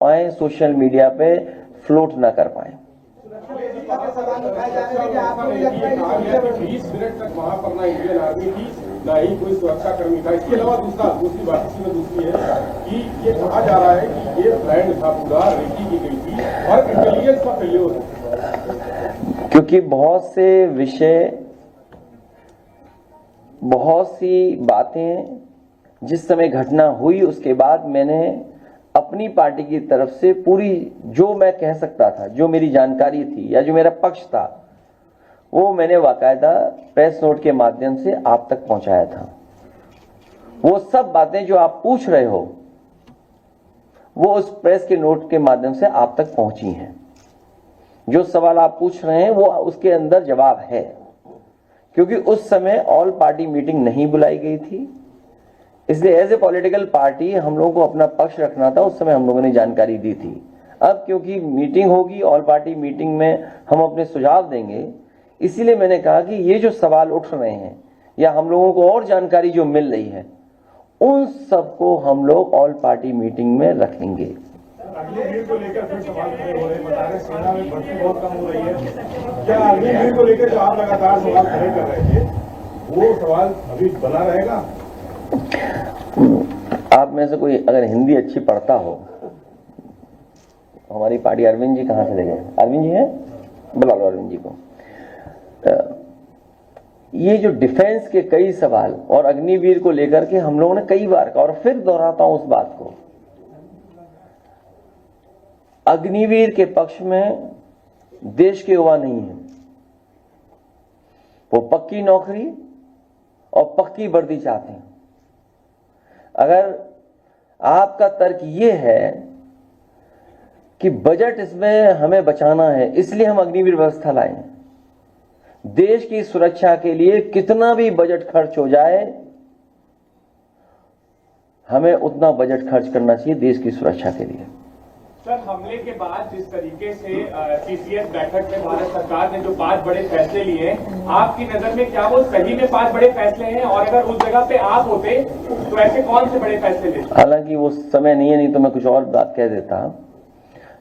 पाए, social media पे float ना कर पाए। 20 मिनट तक वहां पर ना इंडियन आर्मी थी ना ही कोई सुरक्षा कर्मी था। इसके अलावा दूसरी बात इसमें दूसरी है कि ये कहा जा रहा है कि ये प्लान था, पूरा रेकी की गई थी और इंटेलिजेंस का फेल्योर है, क्योंकि बहुत से विषय, बहुत सी बातें जिस समय घटना हुई उसके बाद मैंने अपनी पार्टी की तरफ से पूरी जो मैं कह सकता था, जो मेरी जानकारी थी या जो मेरा पक्ष था, वो मैंने बाकायदा प्रेस नोट के माध्यम से आप तक पहुंचाया था। वो सब बातें जो आप पूछ रहे हो वो उस प्रेस के नोट के माध्यम से आप तक पहुंची हैं। जो सवाल आप पूछ रहे हैं वो उसके अंदर जवाब है, क्योंकि उस समय ऑल पार्टी मीटिंग नहीं बुलाई गई थी, इसलिए एज ए पॉलिटिकल पार्टी हम लोगों को अपना पक्ष रखना था। उस समय हम लोगों ने जानकारी दी थी। अब क्योंकि मीटिंग होगी, ऑल पार्टी मीटिंग में हम अपने सुझाव देंगे, इसीलिए मैंने कहा कि ये जो सवाल उठ रहे हैं या हम लोगों को और जानकारी जो मिल रही है उन सबको हम लोग ऑल पार्टी मीटिंग में रखेंगे। अग्निवीर को लेकर फिर सवाल खड़े हो रहे हैं, बता रहे सेना में भर्ती बहुत कम हो रही है। क्या अग्निवीर को लेकर जो आप लगातार सवाल खड़े कर रहे थे वो सवाल अभी बना रहेगा? आप में से कोई अगर हिंदी अच्छी पढ़ता हो, हमारी पार्टी अरविंद जी कहाँ चले गए? अरविंद जी हैं, बुला लो अरविंद जी को। ये जो डिफेंस के कई सवाल और अग्निवीर को लेकर के हम लोगों ने कई बार कहा और फिर दोहराता हूं उस बात को, अग्निवीर के पक्ष में देश के युवा नहीं है। वो पक्की नौकरी और पक्की वर्दी चाहते हैं। अगर आपका तर्क ये है कि बजट इसमें हमें बचाना है इसलिए हम अग्निवीर व्यवस्था लाए, देश की सुरक्षा के लिए कितना भी बजट खर्च हो जाए हमें उतना बजट खर्च करना चाहिए देश की सुरक्षा के लिए। सर, हमले के बाद जिस तरीके से पीसीएस बैठक में भारत सरकार ने जो 5 बड़े फैसले लिए, आपकी नजर में क्या वो सही में 5 बड़े फैसले हैं? और अगर उस जगह पे आप होते तो ऐसे कौन से बड़े फैसले लेते? हालांकि वो समय नहीं है, नहीं तो मैं कुछ और बात कह देता,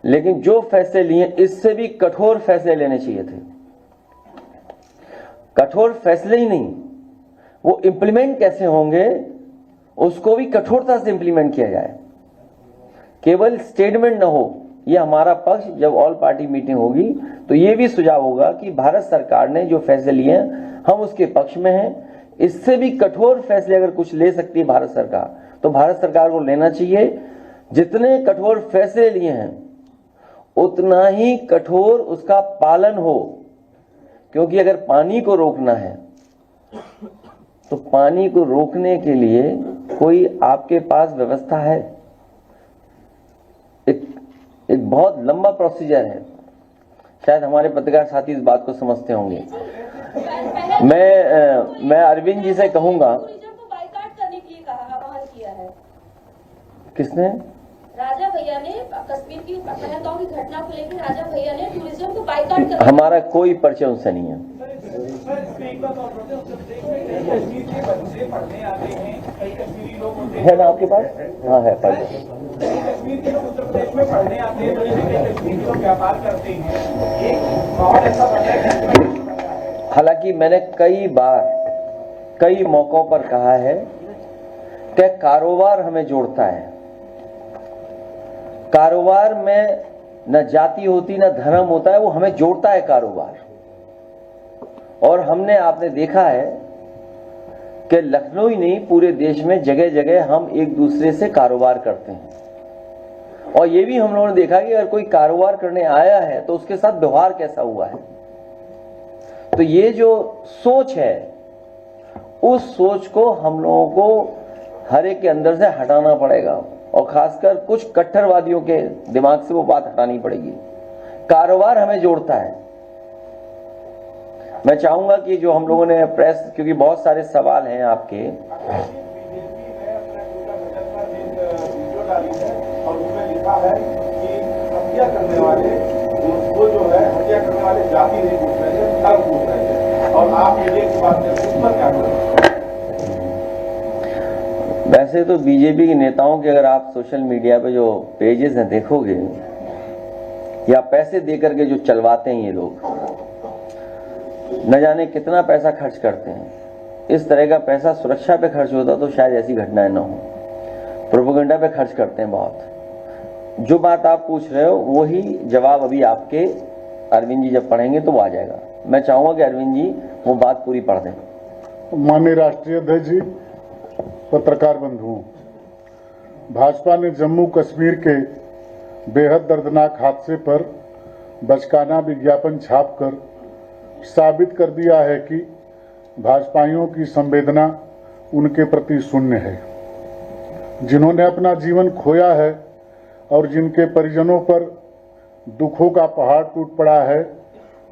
लेकिन जो फैसले लिए इससे भी कठोर फैसले लेने चाहिए थे। कठोर फैसले ही नहीं, वो इंप्लीमेंट कैसे होंगे उसको भी कठोरता से इंप्लीमेंट किया जाए, केवल स्टेटमेंट न हो। ये हमारा पक्ष जब ऑल पार्टी मीटिंग होगी तो ये भी सुझाव होगा कि भारत सरकार ने जो फैसले लिए हैं हम उसके पक्ष में हैं। इससे भी कठोर फैसले अगर कुछ ले सकती है भारत सरकार तो भारत सरकार को लेना चाहिए। जितने कठोर फैसले लिए हैं उतना ही कठोर उसका पालन हो, क्योंकि अगर पानी को रोकना है तो पानी को रोकने के लिए कोई आपके पास व्यवस्था है, एक बहुत लंबा प्रोसीजर है। शायद हमारे पत्रकार साथी इस बात को समझते होंगे। मैं अरविंद जी से कहूंगा, बाइकाट करने के लिए आह्वान किया है। किसने? राजा भैया ने कश्मीर की पहलगांव की घटना को लेकर राजा भैया ने टूरिज्म को बाइकाट कर। हमारा कोई परिचय उनसे नहीं है। है ना आपके पास? हाँ है परिचय। कश्मीर के लोग उत्तर प्रदेश में पढ़ने आते हैं, कश्मीर के लोग व्यापार करते हैं, एक माहौल ऐसा बन रहा है। हालांकि मैंने कई बार कई मौकों पर कहा है कि कारोबार हमें जोड़ता है। कारोबार में न जाति होती न धर्म होता है, वो हमें जोड़ता है कारोबार। और हमने आपने देखा है कि लखनऊ ही नहीं पूरे देश में जगह जगह हम एक दूसरे से कारोबार करते हैं। और ये भी हम लोगों ने देखा कि अगर कोई कारोबार करने आया है तो उसके साथ व्यवहार कैसा हुआ है। तो ये जो सोच है उस सोच को हम लोगों को हर एक के अंदर से हटाना पड़ेगा और खासकर कुछ कट्टरवादियों के दिमाग से वो बात हटानी पड़ेगी। कारोबार हमें जोड़ता है। मैं चाहूंगा कि जो हम लोगों ने प्रेस, क्योंकि बहुत सारे सवाल हैं आपके, और उसमें लिखा है कि हत्या करने वाले वो जो है हत्या करने वाले जाति नहीं पूछ रहे थे, धर्म पूछ रहे थे, और आप मीडिया की बात करते हैं, उस पर क्या करें? मैं ऐसे तो बीजेपी के नेताओं के अगर आप सोशल मीडिया पे जो पेजेस हैं देखोगे, या पैसे देकर के जो चलवाते हैं ये लोग, न जाने कितना पैसा खर्च करते हैं। इस तरह का पैसा सुरक्षा पे खर्च होता तो शायद ऐसी घटनाएं न हो। प्रोपेगेंडा पे खर्च करते हैं बहुत। जो बात आप पूछ रहे हो वही जवाब अभी आपके अरविंद जी जब पढ़ेंगे तो वो आ जाएगा। मैं चाहूंगा कि अरविंद जी वो बात पूरी पढ़ दें। माननीय राष्ट्रीय अध्यक्ष जी, पत्रकार बंधुओं, भाजपा ने जम्मू कश्मीर के बेहद दर्दनाक हादसे पर बचकाना विज्ञापन छापकर साबित कर दिया है कि भाजपाइयों की संवेदना उनके प्रति शून्य है। जिन्होंने अपना जीवन खोया है और जिनके परिजनों पर दुखों का पहाड़ टूट पड़ा है,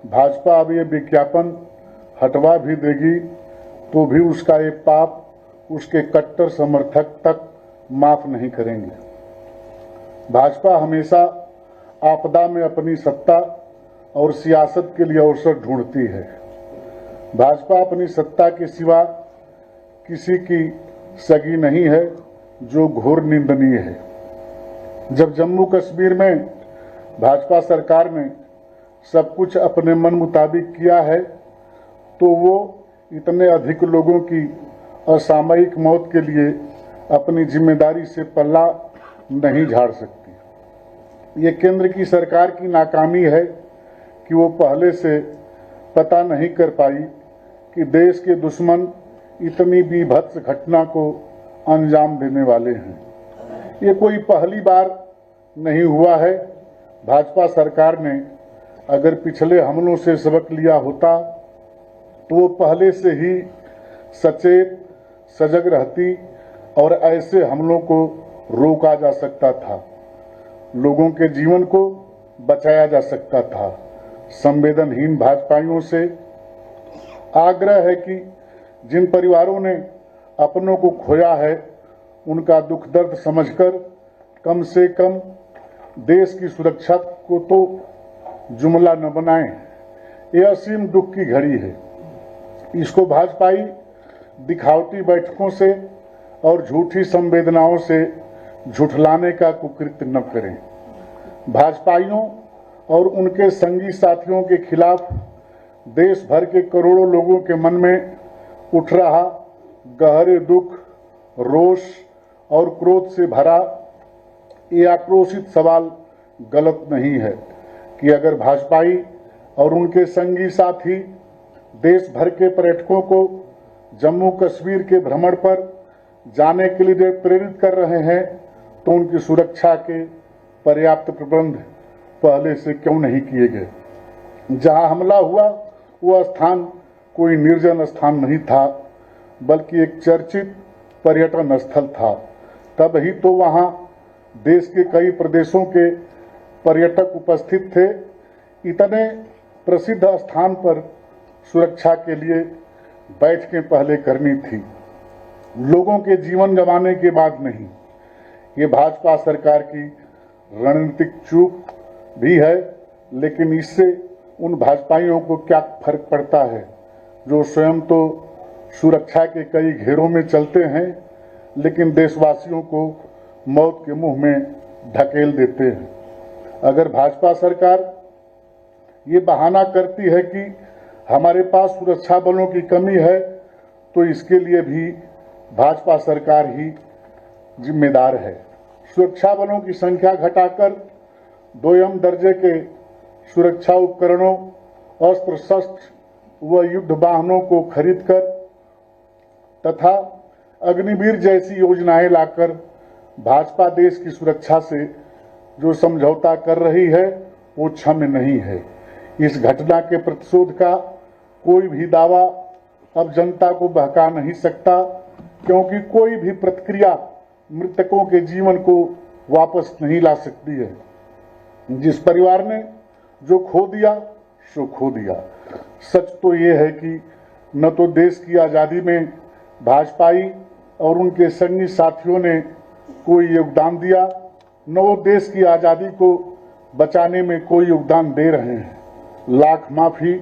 भाजपा अब ये विज्ञापन हटवा भी देगी तो भी उसका ये पाप उसके कट्टर समर्थक तक माफ नहीं करेंगे। भाजपा हमेशा आपदा में अपनी सत्ता और सियासत के लिए अवसर ढूंढती है। भाजपा अपनी सत्ता के सिवा किसी की सगी नहीं है, जो घोर निंदनीय है। जब जम्मू कश्मीर में भाजपा सरकार ने सब कुछ अपने मन मुताबिक किया है तो वो इतने अधिक लोगों की असामयिक मौत के लिए अपनी जिम्मेदारी से पल्ला नहीं झाड़ सकती। ये केंद्र की सरकार की नाकामी है कि वो पहले से पता नहीं कर पाई कि देश के दुश्मन इतनी बीभत्स घटना को अंजाम देने वाले हैं। ये कोई पहली बार नहीं हुआ है। भाजपा सरकार ने अगर पिछले हमलों से सबक लिया होता तो वो पहले से ही सचेत सजग रहती और ऐसे हमलों को रोका जा सकता था, लोगों के जीवन को बचाया जा सकता था। संवेदनहीन भाजपाइयों से आग्रह है कि जिन परिवारों ने अपनों को खोया है उनका दुख दर्द समझकर कम से कम देश की सुरक्षा को तो जुमला न बनाएं। यह असीम दुख की घड़ी है। इसको भाजपाई दिखावटी बैठकों से और झूठी संवेदनाओं से झुठलाने का कुकृत्य न करें। भाजपाइयों और उनके संगी साथियों के खिलाफ देश भर के करोड़ों लोगों के मन में उठ रहा गहरे दुख, रोष और क्रोध से भरा ये आक्रोशित सवाल गलत नहीं है कि अगर भाजपाई और उनके संगी साथी देश भर के पर्यटकों को जम्मू कश्मीर के भ्रमण पर जाने के लिए प्रेरित कर रहे हैं तो उनकी सुरक्षा के पर्याप्त प्रबंध पहले से क्यों नहीं किए गए। जहां हमला हुआ वह स्थान कोई निर्जन स्थान नहीं था, बल्कि एक चर्चित पर्यटन स्थल था। तब ही तो वहां देश के कई प्रदेशों के पर्यटक उपस्थित थे। इतने प्रसिद्ध स्थान पर सुरक्षा के लिए बैठकें पहले करनी थी, लोगों के जीवन गंवाने के बाद नहीं। ये भाजपा सरकार की रणनीतिक चूक भी है, लेकिन इससे उन भाजपाइयों को क्या फर्क पड़ता है जो स्वयं तो सुरक्षा के कई घेरों में चलते हैं लेकिन देशवासियों को मौत के मुंह में ढकेल देते हैं। अगर भाजपा सरकार ये बहाना करती है कि हमारे पास सुरक्षा बलों की कमी है तो इसके लिए भी भाजपा सरकार ही जिम्मेदार है। सुरक्षा बलों की संख्या घटाकर 2म दर्जे के सुरक्षा उपकरणों, अस्त्र शस्त्र व युद्ध वाहनों को खरीदकर तथा अग्निवीर जैसी योजनाएं लाकर भाजपा देश की सुरक्षा से जो समझौता कर रही है वो क्षम्य नहीं है। इस घटना के प्रतिशोध का कोई भी दावा अब जनता को बहका नहीं सकता, क्योंकि कोई भी प्रतिक्रिया मृतकों के जीवन को वापस नहीं ला सकती है। जिस परिवार ने जो खो दिया सो खो दिया। सच तो ये है कि न तो देश की आज़ादी में भाजपाई और उनके संगी साथियों ने कोई योगदान दिया, न वो देश की आज़ादी को बचाने में कोई योगदान दे रहे हैं। लाख माफी